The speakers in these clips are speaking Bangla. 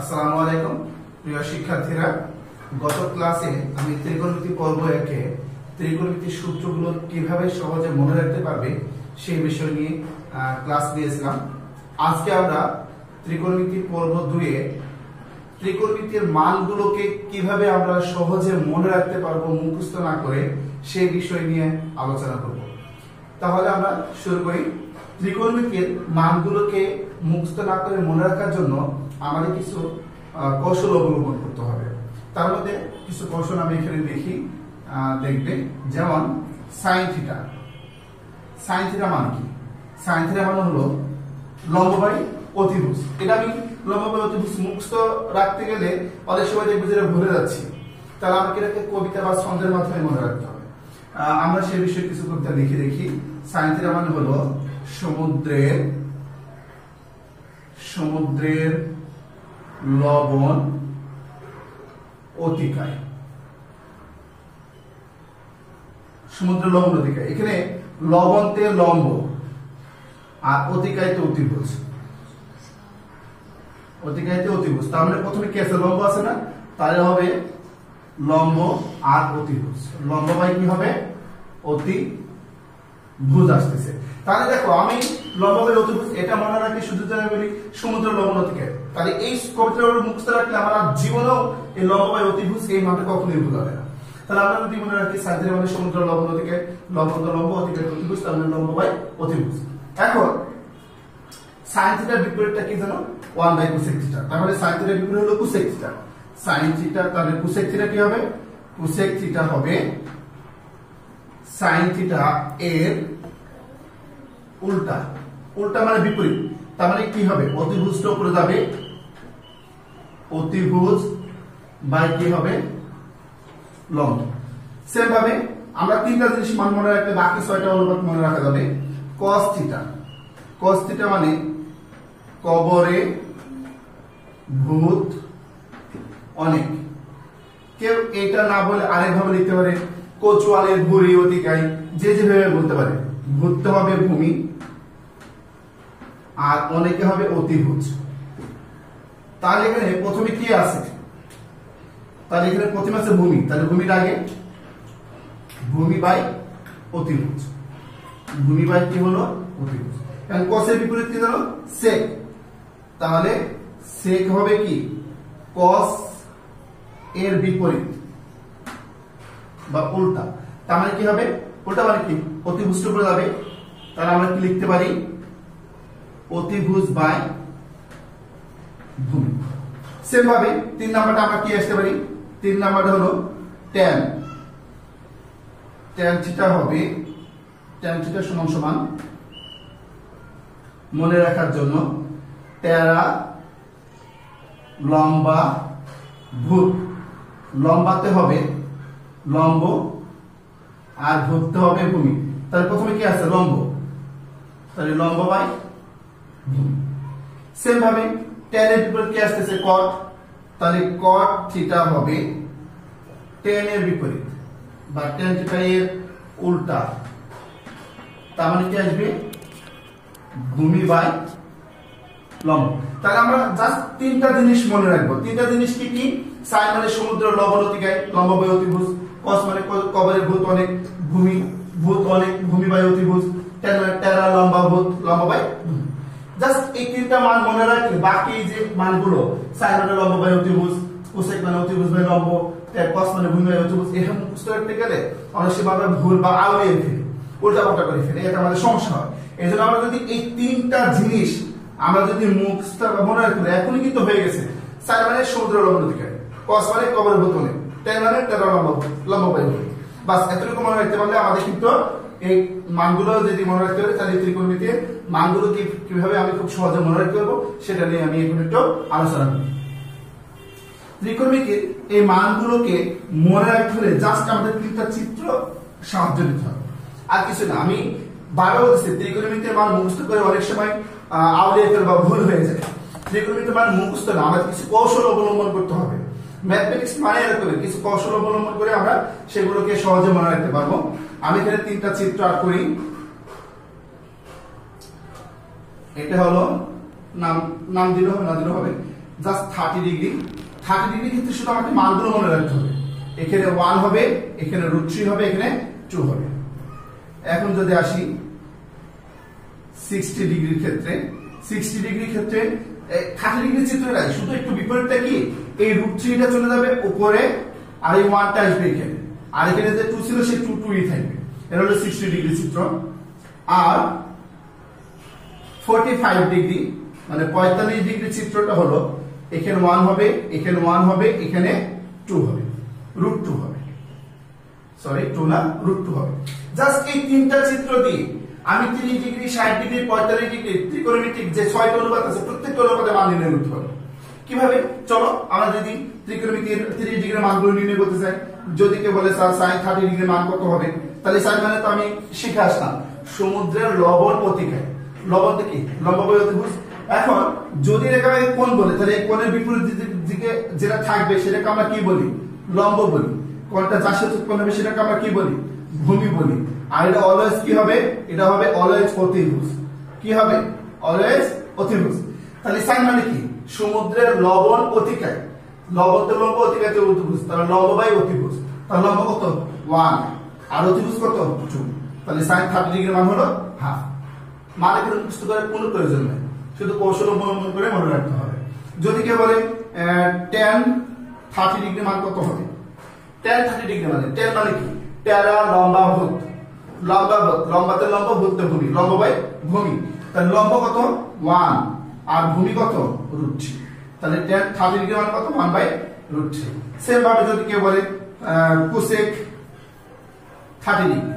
আসসালামু আলাইকুম প্রিয় শিক্ষার্থীরা, গত ক্লাসে আমি ত্রিকোণমিতি পর্ব 1 এ ত্রিকোণমিতির সূত্রগুলো কিভাবে সহজে মনে রাখতে পারবে সেই বিষয় নিয়ে ক্লাস দিয়েছিলাম। আজকে আমরা ত্রিকোণমিতি পর্ব 2 এ ত্রিকোণমিতির মানগুলোকে কিভাবে আমরা সহজে মনে রাখতে পারবো মুখস্থ না করে সেই বিষয় নিয়ে আলোচনা করব। তাহলে আমরা শুরু করি। ত্রিকোণমিতির মানগুলোকে মুখস্থ না করে মনে রাখার জন্য আমাদের কিছু কৌশল অবলম্বন করতে হবে। তার মধ্যে কিছু কৌশল আমি এখানে দেখি, দেখবে। যেমন সাইন থিটা। সাইন থিটা মান কি? সাইন থিটা মান হলো লম্ব বাই অতিভুজ। এটা আমি লম্ব বাই অতিভুজ মুখস্থ রাখতে গেলে অনেক সময় দেখবে যে ভুলে যাচ্ছি, তাহলে আমাকে এটাকে কবিতা বা ছন্দের মাধ্যমে মনে রাখতে হবে। আমরা সেই বিষয়ে কিছু কবিতা লিখে দেখি। সাইন থিটা মান হলো সমুদ্রের লবণ অতিকায়। সমুদ্রের লবণ অতিকায়, এখানে লবণতে লম্ব আর অতিকায়তে অতিভুজ। অতিকায়তে অতিভুজ, তার মানে প্রথমে কি আছে? লম্ব আছে না, তাহলে হবে লম্ব আর অতিভুজ। লম্ব বাই কি হবে? অতিভুজ আসতেছে। তাহলে দেখো, আমি লম্ব বাই অতিভুজ এটা মনে রাখি শুধু জানি বলি সমুদ্র লবণ অতিকায়। তাহলে এই কবিতার মুখস্থ রাখলে আমার জীবনেও এই লম্ব বাই অতিভুজ এই মানটা কখনোই ভুল হবে না। তাহলে আমরা যদি মনে রাখি সাইন থিটা মানে সমুদ্র লবণ অতিকায়, লবণ তো লম্ব, অতিকায় অতিভুজ, তার মানে লম্ব বাই অতিভুজ। এখন সাইন থিটার বিপরীতটা কি জানো? 1 বাই কোসেক থিটা। তাহলে সাইন থিটার বিপরীত হলো কোসেক থিটা। সাইন থিটা, তাহলে কোসেক থিটা কি হবে? কোসেক থিটা হবে সাইন থিটা এর উল্টা। উল্টা মানে বিপরীত, তার মানে কি হবে? অতিভুজটা উপরে যাবে, অতিভুজ বাই কি হবে? লম্ব। সেম ভাবে আমরা তিনটা জিনিস মান মনে রাখলে বাকি 6টা অনুপাত মনে রাখা যাবে। cos theta. cos থিটা মানে কবরে ভূত অনেক। কেউ এটা না বলে আরেকভাবে লিখতে পারে কচুয়ালের ভুঁড়ি অতিকায়, যে যেভাবে বলতে পারে। ভূতটা হবে ভূমি আর অনেকে হবে অতিভুজ। তাহলে এখানে প্রথমে কি আছে? তাহলে এখানে প্রথমে আছে ভূমি, তাহলে ভূমির আগে ভূমি বাই অতিভুজ। ভূমি বাই কি হলো? অতিভুজ। এখন কসের বিপরীত কি জানো? সেক। তাহলে সেক হবে কি? কস এর বিপরীত বা উল্টা। তার মানে কি হবে? উল্টা মানে কি? অতিভুজ উপরে যাবে, তাহলে আমরা কি লিখতে পারি? অতিভুজ বাই ভূমি। সেম ভাবে 3 নাম্বারটা আমরা কি আসতে পারি? 3 নাম্বারটা হলো tan। tan থিটা হবে, tan থিটা সমান সমান মনে রাখার জন্য টেরা লম্বা ভূত। লম্বাতে হবে লম্ব আর ভূততে হবে ভূমি। তাহলে প্রথমে কি আছে? লম্ব, তাহলে লম্ব বাই ভূমি। সেম ভাবে tan এর বিপরীত কি আসতেছে? cot। তাহলে cot থিটা হবে tan এর বিপরীত বা tan থিটা এর উল্টা। তার মানে কি আসবে? ভূমি বাই লম্ব। তাহলে আমরা জাস্ট 3টা জিনিস মনে রাখবো। 3টা জিনিস কি কি? সাইন মানে সমুদ্র লবণ অতিকায়, লম্ব বাই অতিভুজ। cos মানে কবরে ভূত অনেক, ভূমি ভূত অনেক, ভূমি বাই অতিভুজ। tan মানে টেরা লম্বা ভূত, লম্ব বাই ভূমি। জাস্ট এই 3টা মান মনে রাখলে বাকি যে মানগুলো সাইন মানে লম্ব বাই অতিভুজ, কোসেক মানে অতিভুজ বাই লম্ব, cos মানে ভূমি বাই অতিভুজ, এরকম মুখস্থ রাখতে গেলে অনেক সময় আমরা ভুল বা আউলিয়ে ফেলি, উল্টাপাল্টা করে ফেলি, এটা আমাদের সমস্যা হয়। এজন্য আমরা যদি এই 3টা জিনিস আমরা যদি মুখস্থ মনে রাখি, এখনই কিন্তু হয়ে গেছে। সাইন মানে সমুদ্র লবণ অতিকায়, cos মানে কবরে ভূত অনেক, tan মানে টেরা লম্ব বাই ভূমি। বাস এতটুকু মনে রাখতে পারলে আমাদের কিন্তু এই মানগুলো যদি মনে রাখতে পারি, তাহলে ত্রিকোণমিতির মানগুলো কিভাবে আমি খুব সহজে মনে রাখতে পারবো সেটা নিয়ে আমি এখন একটু আলোচনা করি। ত্রিকোণমিতির এই মানগুলোকে মনে রাখতে হলে জাস্ট আমাদের 3টা চিত্র সাহায্য নিতে হবে, আর কিছু না। আমি বারবার বলছি, ত্রিকোণমিতির মান মুখস্থ করে অনেক সময় আউলিয়ে ফেল বা ভুল হয়ে যায়। ত্রিকোণমিতির মান মুখস্থ না, আমাদের কিছু কৌশল অবলম্বন করতে হবে। ম্যাথমেটিক্স মানে এরকম কিছু কৌশল অবলম্বন করে আমরা সেগুলোকে সহজে মনে রাখতে পারবো। আমি এখানে 3টা চিত্র আঁক করি। এটা হলো নাম দিলে হবে না দিলে হবে। Just 30 degree. 30 ডিগ্রি ক্ষেত্রে শুধু আমাকে মানগুলো মনে রাখতে হবে। এখানে 1 হবে, এখানে √3 হবে, এখানে 2 হবে। এখন যদি আসি 60 ডিগ্রির ক্ষেত্রে, 60 ডিগ্রির ক্ষেত্রে 30 ডিগ্রি চিত্রটাই শুধু একটু বিপরীতটা কি, এই √3টা চলে যাবে উপরে আর এই 1টা আসবে এখানে, আর এখানে যে 2 ছিল সেই 2ই থাকবে। এটা হলো 60 ডিগ্রি চিত্র। আর 45 ডিগ্রি মানে 45 ডিগ্রি চিত্রটা হলো এখানে 1 হবে, এখানে 1 হবে, এখানে 2 হবে, √2 হবে, সরি 2 না √2 হবে। জাস্ট এই তিনটা চিত্র দিয়ে আমি 30 ডিগ্রি, 60 ডিগ্রি, 45 ডিগ্রি ত্রিকোণমিতিক যে 6টা অনুপাত আছে প্রত্যেকটা অনুপাতে মান নির্ণয় করতে পারবো। কিভাবে? চলো আমরা যদি ত্রিকোণমিতির 30 ডিগ্রির মানগুলো নির্ণয় করতে চাই, যদি কেউ বলে স্যার sin 30 ডিগ্রির মান কত হবে, তাহলে sin মানে তো আমি শিখে আসলাম সমুদ্রের লবণ অতিক্রায়। লবণ কি? লম্ব বাই অতিভুজ। এখন যদি রেখায় কোণ বলে তাহলে এই কোণের বিপরীত দিকে যেটা থাকবে সেটাকে আমরা কি বলি? লম্ব বলি। কোণটা যার সাথে উৎপন্ন হবে সেটাকে আমরা কি বলি? ভূমি বলি। আর এটা অলওয়েজ কি হবে? এটা হবে অলওয়েজ অতিভুজ। কি হবে? অলওয়েজ অতিভুজ। তাহলে sin মানে কি? সমুদ্রের লবণ অতিক্রায়। লবণ তো লম্ব, অতিক্রায় তো অতিভুজ, তাহলে লম্ব বাই অতিভুজ। তাহলে লম্ব কত? 1 আর অতিভুজ কত? 2। তাহলে sin 30 ডিগ্রির মান হলো হাফ। মানে কোনো মুখস্থ করার কোনো প্রয়োজন নেই, শুধু কৌশল অবলম্বন করে মনে রাখতে হবে। যদি কেউ বলে tan 30 ডিগ্রি মান কত হবে? tan 30 ডিগ্রি মানে tan মানে কি? টেরা লম্বা ভূত। লম্বা ভূত, লম্বাতে লম্ব, ভূতে ভূমি, লম্ব বাই ভূমি। তাহলে লম্ব কত? 1 আর ভূমি কত? √3। তাহলে tan 30 ডিগ্রি মান কত? 1/√3। সেম ভাবে যদি কেউ বলে cosec 30 ডিগ্রি,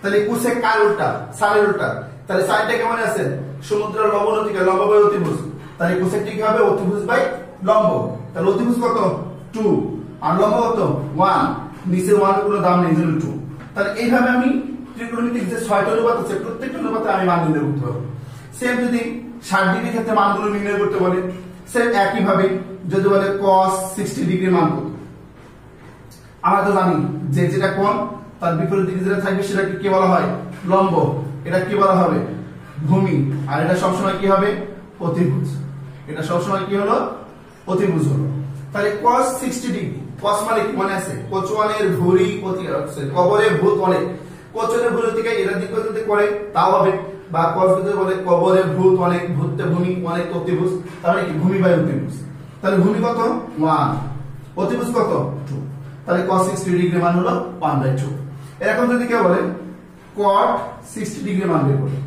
তাহলে cosec কার উল্টা? সাইনের উল্টা। তাহলে সাইনটা কেমন আছে? সমুদ্রের লবণ অতিক্রায়, লম্ব বাই অতিভুজ। তাহলে কোসেকটি কি হবে? অতিভুজ বাই লম্ব। তাহলে অতিভুজ কত? 2 আর লম্ব কত? 1। নিচে 1 এর কোনো দাম নেই, জন্য 2। তাহলে এইভাবে আমি ত্রিকোণমিতিক যে 6টা অনুপাত আছে প্রত্যেকটা অনুপাতে আমি মান নির্ণয় করতে পারবো। সেম যদি 60 ডিগ্রির ক্ষেত্রে মানগুলো নির্ণয় করতে বলে, সেম একই ভাবে যদি বলে cos 60 ডিগ্রির মান কত, আমরা তো জানি যে যেটা কোণ তার বিপরীত দিকে যেটা থাকবে সেটাকে কি বলা হয়? লম্ব। এটা কি বলা হবে? ভূমি। আর এটা সবসময় কি হবে? অতিভুজ। এটা সবসময় কি হলো? অতিভুজ হলো। তাহলে cos 60 ডিগ্রি, cos মানে কি মনে আছে? কোচওয়ানের ভুঁড়ি কবরের ভূত অনেক, কোচনের ভুঁড়ি থেকে এটা দিকে যদি করে তাও হবে, বা cos যদি বলে কবরের ভূত অনেক, ভূতে ভূমি অনেক অতিভুজ, তাহলে কি ভূমি বাই অতিভুজ। তাহলে ভূমি কত? 1, অতিভুজ কত? 2। তাহলে cos 60 ডিগ্রি মান হলো 1/2। এরকম যদি কেউ বলে cot 60 ডিগ্রি মান বের করবে,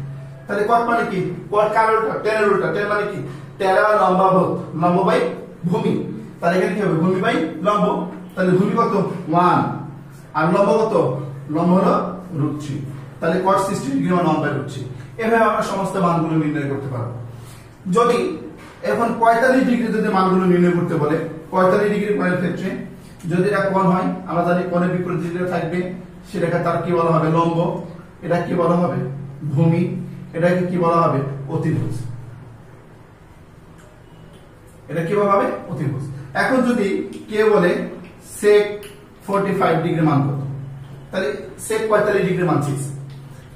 তাহলে cot মানে কি? cot কার উল্টা? tan এর উল্টা। tan মানে কি? টেরা লম্বা ভূত, লম্ব বাই ভূমি। তাহলে এখানে কি হবে? ভূমি বাই লম্ব। তাহলে ভূমি কত? 1 আর লম্ব কত? লম্ব হলো √3। তাহলে cot 60 ডিগ্রি মান 1/√3। এভাবে আমরা সমস্ত মানগুলো নির্ণয় করতে পারবো। যদি এখন 45 ডিগ্রি যদি মানগুলো নির্ণয় করতে বলে, 45 ডিগ্রি কোণের ক্ষেত্রে যদি এটা কোণ হয়, আমরা জানি কোণের বিপরীত দিকে থাকবে সেটাকে তার কি বলা হবে? লম্ব। এটা কি বলা হবে? ভূমি। এটাকে কি বলা হবে? অতিভুজ। এটা কি বলা হবে? অতিভুজ। এখন যদি কেউ বলে sec 45 ডিগ্রি মান কত, তাহলে sec 45 ডিগ্রি মান 6।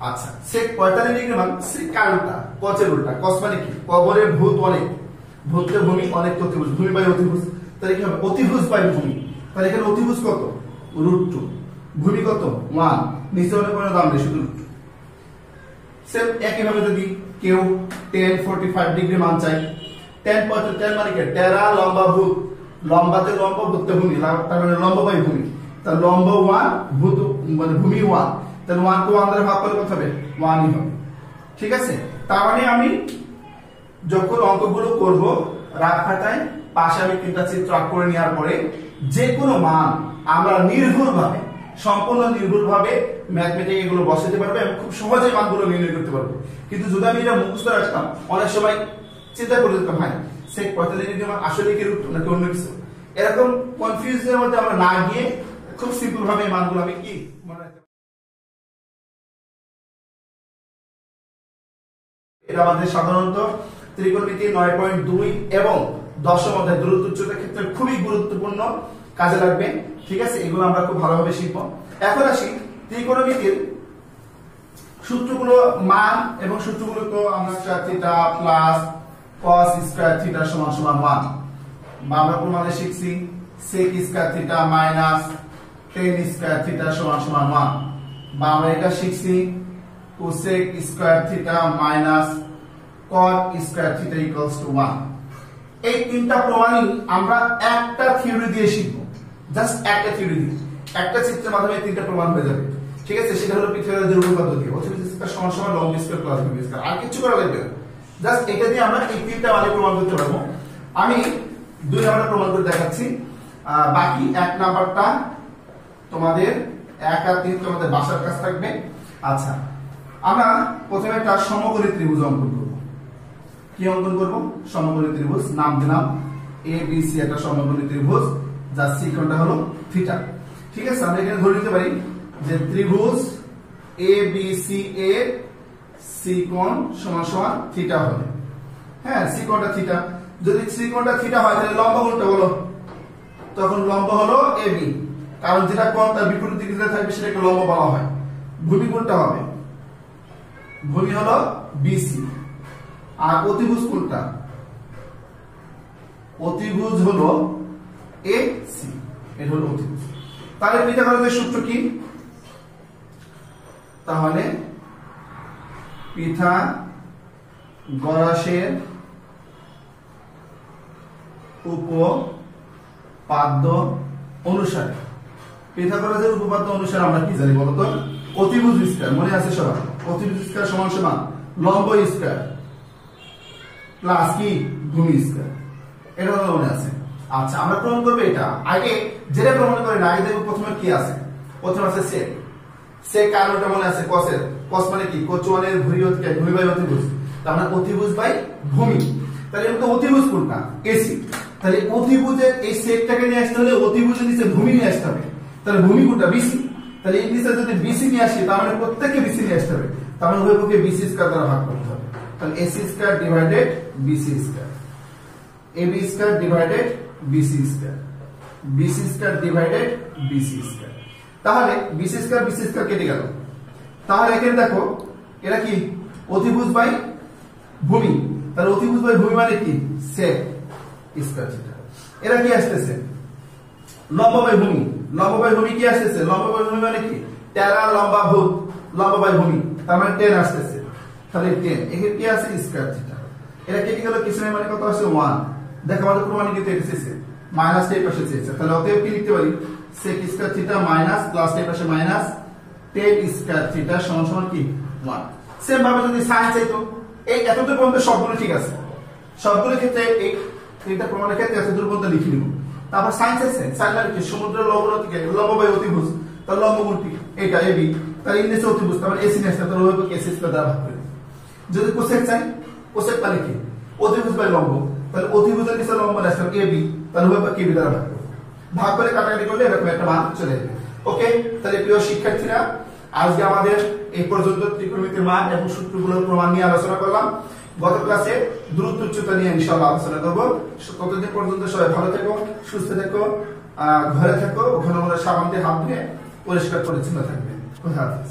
আচ্ছা, sec 45 ডিগ্রি মান sec কার উল্টা? cos এর উল্টা। cos মানে কি? কবরের ভূত অনেক, ভূতে ভূমি অনেক অতিভুজ, ভূমি বাই অতিভুজ। তাহলে কি হবে? অতিভুজ বাই ভূমি। তাহলে এখানে অতিভুজ কত? √2। ভূমি কত? 1। নিচে অনেক কোনো দাম নেই, শুধু √2। সেম একই ভাবে যদি কেউ tan 45 ডিগ্রি মান চাই, tan মানে কি? টেরা লম্বা ভূত, লম্বাতে লম্ব, ভূতে ভূমি, তার মানে লম্ব বাই ভূমি। তাহলে লম্ব 1, ভূত মানে ভূমি 1। তাহলে 1 কে 1 দ্বারা ভাগ করলে কত হবে? 1ই হবে। ঠিক আছে? তার মানে আমি যখন অঙ্কগুলো করব রাগ খাতায় পাশে আমি তিনটা চিত্র আঁক করে নেওয়ার পরে যে কোনো মান আমরা নির্ভুলভাবে, সম্পূর্ণ নির্ভুলভাবে ম্যাথমেটিক এগুলো বসাতে পারবো এবং খুব সহজে মানগুলো নির্ণয় করতে পারবো। কিন্তু যদি আমি এটা মুখস্থ রাখতাম, অনেক সময় চিন্তা করে দিতাম ভাই sec 45 ডিগ্রি মান আসলে কি √2 নাকি অন্য কিছু, এরকম কনফিউজনের মধ্যে আমরা না গিয়ে খুব সিম্পল ভাবে মানগুলো আমি কি মনে রাখতে। এটা আমাদের সাধারণত ত্রিকোণমিতি 9.2 এবং দশম অধ্যায় দূরত্ব উচ্চতার ক্ষেত্রে খুবই গুরুত্বপূর্ণ কাজে লাগবে। ঠিক আছে? এগুলো আমরা খুব ভালোভাবে শিখবো। এখন আসি ত্রিকোণমিতির সূত্রগুলো, মান এবং সূত্রগুলো তো আমরা θ প্লাস cos স্কয়ার θ সমান সমান 1। বা আমরা প্রমাণে শিখছি sec square theta minus tan square theta সমান সমান 1, বা আমরা এটা শিখছি cosec square theta minus cot square theta equals to 1। এই তিনটা প্রমাণই আমরা একটা থিওরি দিয়ে শিখব, জাস্ট একটা থিওরি দিয়ে, একটা চিত্রের মাধ্যমে তিনটা প্রমাণ হয়ে যাবে। ঠিক আছে, সেটা হলো পিথাগোরাসের উপপাদ্য দিয়ে অতিভুজ স্কয়ার সমান সমান লম্ব স্কয়ার প্লাস ভূমি স্কয়ার, আর কিছু করা লাগবে না, জাস্ট এটা দিয়ে আমরা এই তিনটা মানে প্রমাণ করতে পারবো। আমি 2 নাম্বার প্রমাণ করে দেখাচ্ছি, বাকি 1 নাম্বারটা তোমাদের 1 আর 3 তোমাদের বাসার কাজ থাকবে। আচ্ছা, আমরা প্রথমে একটা সমকোণী ত্রিভুজ অঙ্কন করব। কি অঙ্কন করব? সমকোণী ত্রিভুজ, নাম দিলাম ABC, একটা সমকোণী ত্রিভুজ যার কোণটা হলো থিটা। ঠিক আছে, আমরা এখানে ধরে নিতে পারি যে ত্রিভুজ ABC এর কোণ সমান সমান থিটা হবে। হ্যাঁ, কোণটা থিটা, যদি কোণটা থিটা হয় তাহলে লম্ব কোণটা বলো, তখন লম্ব হলো AB, কারণ যেটা কোণ তার বিপরীত দিকে যেটা থাকবে সেটাকে লম্ব বলা হয়। ভূমি কোণটা হবে, ভূমি হলো BC, আর অতিভুজ কোণটা, অতিভুজ হলো AC, এটা হলো অতিভুজ। তাহলে পিথাগোরাসের সূত্র কি? তাহলে পিথাগোরাসের উপপাদ্য অনুসারে, পিথাগোরাসের উপপাদ্য অনুসারে আমরা কি জানি বলতো? অতিভুজ স্কয়ার, মনে আছে সবার? অতিভুজ স্কয়ার সমান সমান লম্ব স্কয়ার প্লাস কি ভূমি স্কয়ার, এটা মনে আছে? আচ্ছা, আমরা প্রমাণ করব এটা। আগে যেটা প্রমাণ করি না, আগে দেখব প্রথমে কি আছে। প্রথমে আছে sec, sec কারণটা মনে আছে? cos এর, cos মানে কি? cos1 এর ভূমি বাই অতিভুজ, তার মানে অতিভুজ বাই ভূমি। তাহলে এটা অতিভুজ কোণটা AC, তাহলে অতিভুজের এই সেকটাকে নিয়ে আসতে হলে অতিভুজের নিচে ভূমি নিয়ে আসতে হবে, তাহলে ভূমি কোণটা BC, তাহলে এই নিচে যদি BC নিয়ে আসি তার মানে প্রত্যেককে BC নিয়ে আসতে হবে, তার মানে উভয় পক্ষে BC স্কয়ার দ্বারা ভাগ করতে হবে। তাহলে AC square divided BC square, AB square divided BC square, BC square divided BC square. তাহলে BC স্কয়ার BC স্কয়ার কেটে গেল। তাহলে এখানে দেখো এটা কি? অতিভুজ বাই ভূমি, তাহলে অতিভুজ বাই ভূমি মানে কি? sec square theta. এরা কি আসতেছে? লম্ব বাই ভূমি, লম্ব বাই ভূমি কি আসতেছে? লম্ব বাই ভূমি মানে কি? টেরা লম্বা ভূত, লম্ব বাই ভূমি, তার মানে 10 আসতেছে। তাহলে 10 এখানে কি আছে? Square theta. এরা কেটে গেল, কিছু নাই, মানে কত আছে? 1। দেখো আমাদের প্রমাণিত এসেছে মাইনাস এই পাশে এসেছে, তাহলে অতএব কি লিখতে পারি? sec square theta minus plus এই পাশে মাইনাস 10 স্কয়ার থিটা সমান সমান কি? 1। সেম ভাবে যদি sin চাইতো, এই এতদূর পর্যন্ত সবগুলো ঠিক আছে, সবগুলোর ক্ষেত্রে এই তিনটা প্রমাণের ক্ষেত্রে এতদূর পর্যন্ত লিখে নিব। তারপর sin চাইছে, sin মানে কি? সমুদ্রের লম্ব থেকে লম্ব বাই অতিভুজ, তার লম্ব কোণটি এটা AB, তার ইংলিশে অতিভুজ, তার মানে AC নেছে, তার উভয় পক্ষে AC স্কয়ার দ্বারা ভাগ করে। যদি cosec চাই, cosec মানে কি? অতিভুজ বাই লম্ব, তাহলে অতিভুজের নিচে লম্ব নেছে AB, তার উভয় পক্ষে AB দ্বারা ভাগ করে। ভাগ করে কাটাকাটি করলে এরকম একটা মান চলে যাবে। ওকে, তাহলে প্রিয় শিক্ষার্থীরা, আজকে আমাদের এই পর্যন্ত ত্রিকোণমিতির মান এবং সূত্রগুলোর প্রমাণ নিয়ে আলোচনা করলাম। গত ক্লাসে দূরত্ব উচ্চতা নিয়ে ইনশাআল্লাহ আলোচনা করব। ততদিন পর্যন্ত সবাই ভালো থেকো, সুস্থ থেকো, ঘরে থেকো, ওখানে সাবান দিয়ে হাত ধুয়ে পরিষ্কার পরিচ্ছন্ন থাকবে। খোদা হাফেজ।